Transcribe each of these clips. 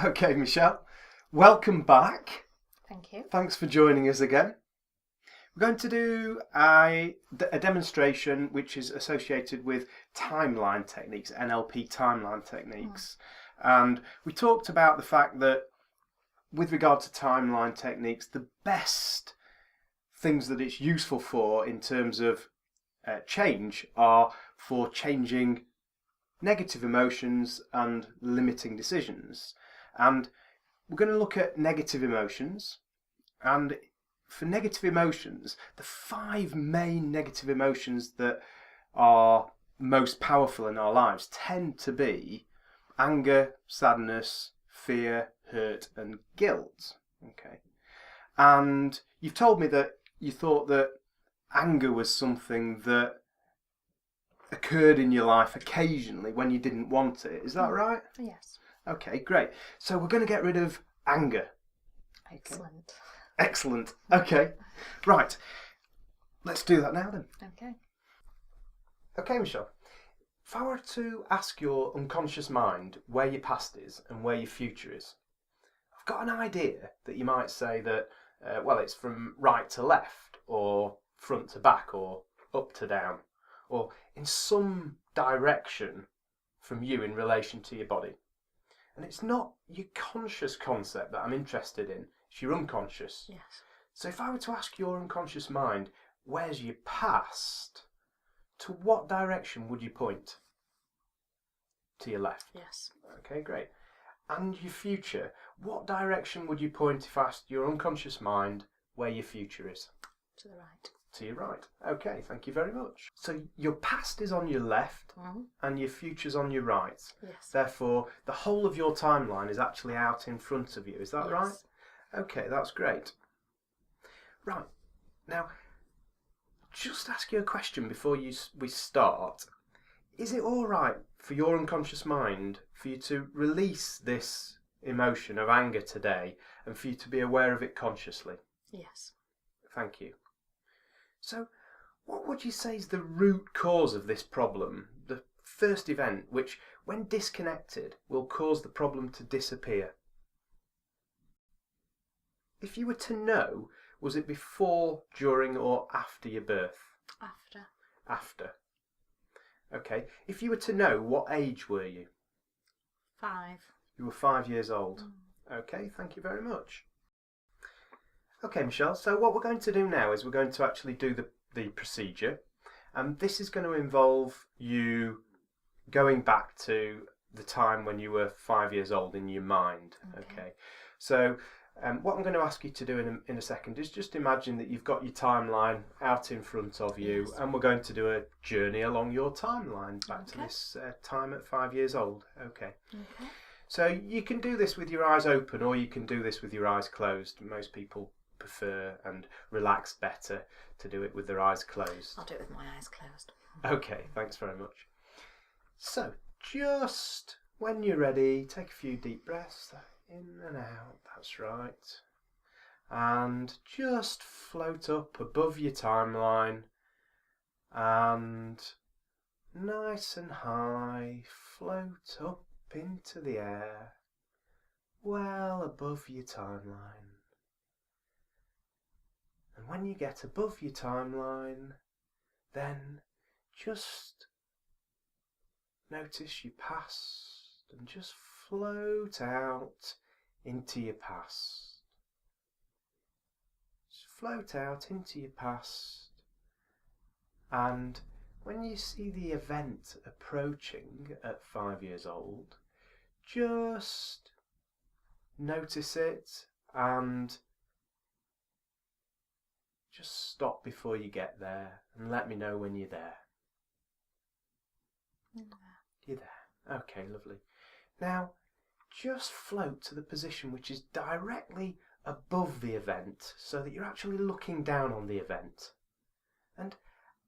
Okay, Michelle, welcome back. Thank you. Thanks for joining us again. We're going to do a demonstration which is associated with timeline techniques, NLP timeline techniques. And we talked about the fact that with regard to timeline techniques, the best things that it's useful for in terms of change are for changing negative emotions and limiting decisions. And we're going to look at negative emotions. And for negative emotions, the 5 main negative emotions that are most powerful in our lives tend to be anger, sadness, fear, hurt, and guilt. Okay. And you've told me that you thought that anger was something that occurred in your life occasionally when you didn't want it. Is that right? Yes. Okay, great. So we're going to get rid of anger. Excellent. Excellent. Okay. Right. Let's do that now then. Okay. Okay, Michelle. If I were to ask your unconscious mind where your past is and where your future is, I've got an idea that you might say that, it's from right to left, or front to back, or up to down, or in some direction from you in relation to your body. And it's not your conscious concept that I'm interested in, it's your unconscious. Yes. So if I were to ask your unconscious mind, where's your past, to what direction would you point? To your left. Yes. Okay, great. And your future, what direction would you point if I asked your unconscious mind where your future is? To the right. To your right. Okay, thank you very much. So your past is on your left and your future's on your right. Yes. Therefore, the whole of your timeline is actually out in front of you. Is that right? Okay, that's great. Right. Now, just ask you a question before we start. Is it all right for your unconscious mind for you to release this emotion of anger today and for you to be aware of it consciously? Yes. Thank you. So, what would you say is the root cause of this problem? The first event which, when disconnected, will cause the problem to disappear? If you were to know, was it before, during, or after your birth? After. After. Okay. If you were to know, what age were you? 5. You were 5 years old. Okay, thank you very much. Okay, Michelle, so what we're going to do now is we're going to actually do the procedure. And this is going to involve you going back to the time when you were 5 years old in your mind. Okay. So what I'm going to ask you to do in a second is just imagine that you've got your timeline out in front of you, and we're going to do a journey along your timeline back to this time at 5 years old. Okay. So you can do this with your eyes open, or you can do this with your eyes closed. Most people prefer and relax better to do it with their eyes closed. I'll do it with my eyes closed. Okay, thanks very much. So, just when you're ready, take a few deep breaths in and out, that's right. And just float up above your timeline and nice and high, float up into the air, well above your timeline. And when you get above your timeline, then just notice you past and just float out into your past. Just float out into your past, and when you see the event approaching at 5 years old, just notice it and just stop before you get there and let me know when you're there. You're there. Okay, lovely. Now, just float to the position which is directly above the event so that you're actually looking down on the event. And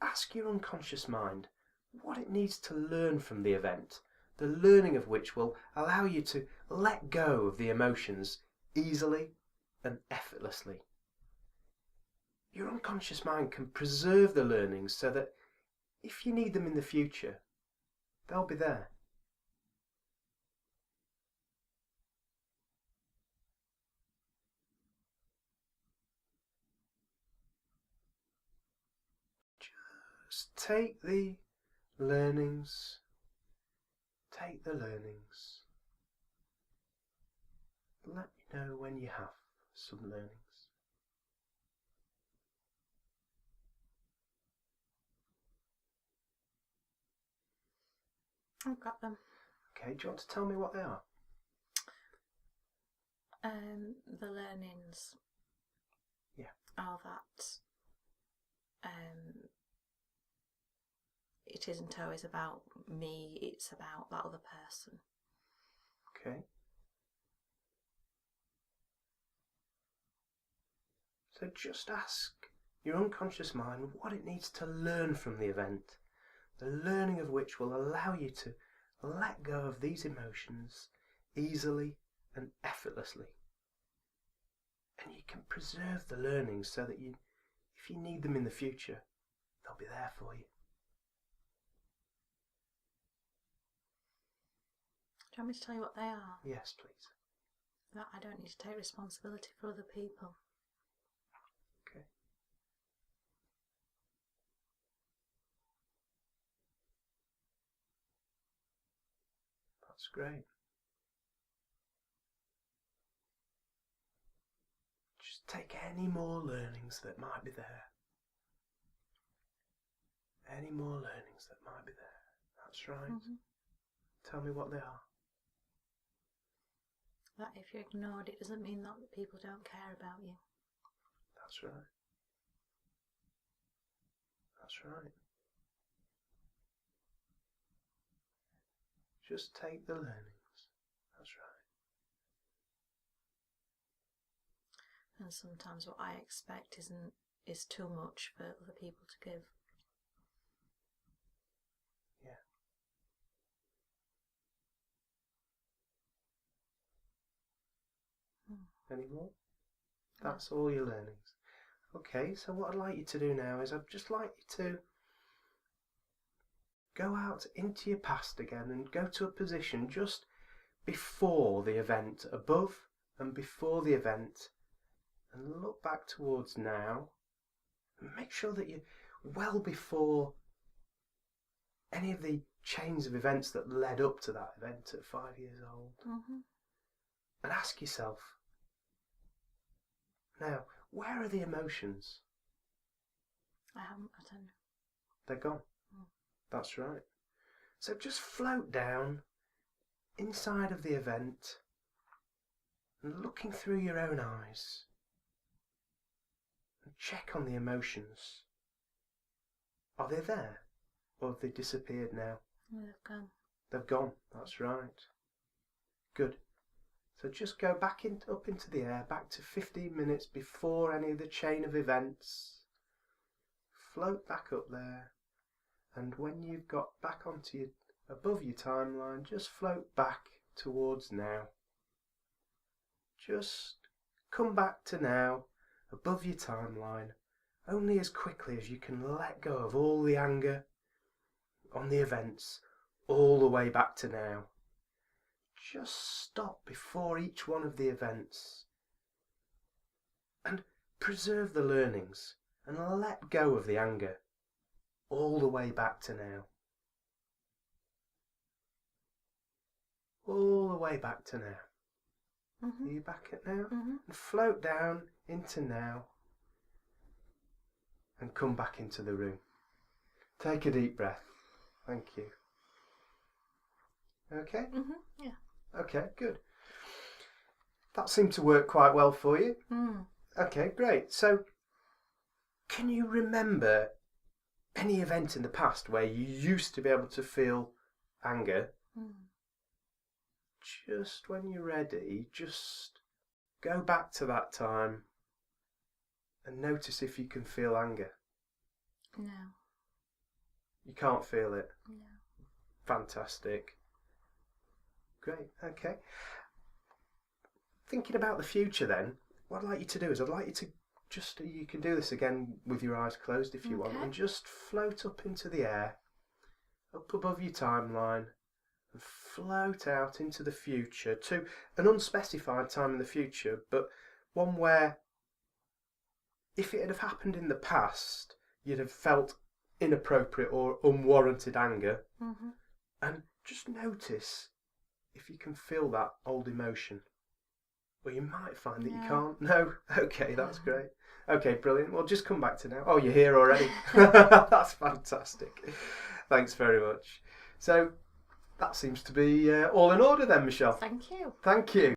ask your unconscious mind what it needs to learn from the event, the learning of which will allow you to let go of the emotions easily and effortlessly. Your unconscious mind can preserve the learnings so that if you need them in the future, they'll be there. Just take the learnings. Take the learnings. Let me know when you have some learnings. I've got them. Okay, do you want to tell me what they are? The learnings. Yeah. Are that it isn't always about me, it's about that other person. Okay. So just ask your unconscious mind what it needs to learn from the event, the learning of which will allow you to let go of these emotions easily and effortlessly. And you can preserve the learnings so that if you need them in the future, they'll be there for you. Do you want me to tell you what they are? Yes, please. That I don't need to take responsibility for other people. Okay. That's great. Just take any more learnings that might be there. Any more learnings that might be there. That's right. Mm-hmm. Tell me what they are. That if you're ignored, it doesn't mean that people don't care about you. That's right. That's right. Just take the learnings. That's right. And sometimes what I expect is too much for other people to give. Yeah. Any more? That's all your learnings. Okay, so what I'd like you to do now is I'd just like you to go out into your past again and go to a position just before the event, above and before the event, and look back towards now and make sure that you're well before any of the chains of events that led up to that event at 5 years old. Mm-hmm. And ask yourself, now, where are the emotions? I don't know. They're gone. Mm. That's right. So just float down inside of the event and looking through your own eyes and check on the emotions. Are they there? Or have they disappeared now? They've gone. They've gone. That's right. Good. So just go back up into the air, back to 15 minutes before any of the chain of events. Float back up there. And when you've got back above your timeline, just float back towards now. Just come back to now, above your timeline, only as quickly as you can let go of all the anger on the events, all the way back to now. Just stop before each one of the events and preserve the learnings and let go of the anger all the way back to now. All the way back to now. Mm-hmm. Are you back at now? Mm-hmm. And float down into now and come back into the room. Take a deep breath. Thank you. Okay? Mm-hmm. Yeah. Okay, good. That seemed to work quite well for you. Mm. Okay, great. So, can you remember any event in the past where you used to be able to feel anger? Mm. Just when you're ready, just go back to that time and notice if you can feel anger. No. You can't feel it? No. Fantastic. Great, okay. Thinking about the future then, what I'd like you to do is I'd like you to you can do this again with your eyes closed if you want, and just float up into the air, up above your timeline, and float out into the future to an unspecified time in the future, but one where if it had have happened in the past, you'd have felt inappropriate or unwarranted anger, Mm-hmm. and just notice if you can feel that old emotion. Well, you might find that you can't. No? Okay, that's great. Okay, brilliant. Well, just come back to now. Oh, you're here already. That's fantastic. Thanks very much. So, that seems to be all in order then, Michelle. Thank you. Thank you.